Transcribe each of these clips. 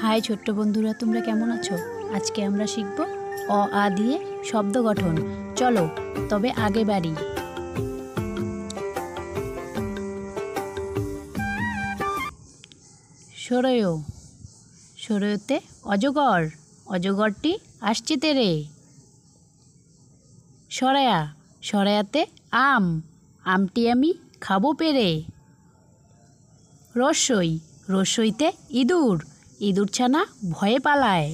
High ছোট্ট বন্ধুরা, তোমরা কেমন আছো? আজকে আমরা শিখব অ আ দিয়ে শব্দ গঠন। চলো তবে আগে বাড়ি। সরয়, সরয়তে অজগর, অজগরটি আসছে তেরে। সরায়া, সরায়াতে আম, আমটি আমি খাবো পেরে। রস্যই, রস্যইতে ইঁদুর, ইঁদুর ছানা ভয়ে পালায়।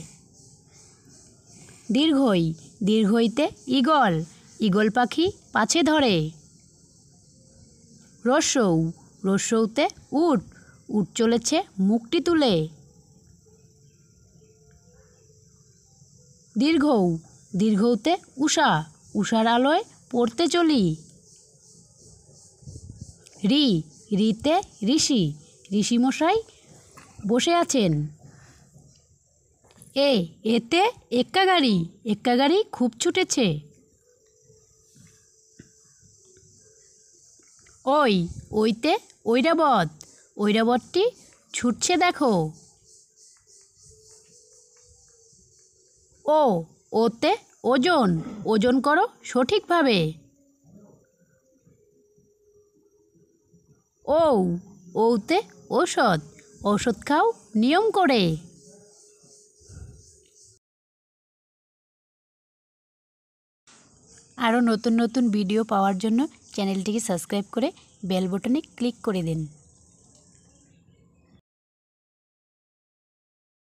দীর্ঘই, দীর্ঘইতে ঈগল, ঈগল পাখি পাছে ধরে। রস্যৌ, রস্যৌতে উট, উট চলেছে মুখটি তুলে। দীর্ঘৌ, দীর্ঘৌতে উষা, উষার আলোয় পড়তে চলি। রি, রিতে ঋষি, ঋষিমশাই বসে আছেন। এতে এক্কা গাড়ি, এক্কা গাড়ি খুব ছুটেছে। ওই, ওইতে ঐরাবত, ঐরাবতটি ছুটছে দেখো। ও, ওতে ওজন, ওজন করো সঠিকভাবে। ঔ, ঔতে ঔষধ, ঔষধ খাও নিয়ম করে। আরও নতুন নতুন ভিডিও পাওয়ার জন্য চ্যানেলটিকে সাবস্ক্রাইব করে বেল বাটনে ক্লিক করে দিন।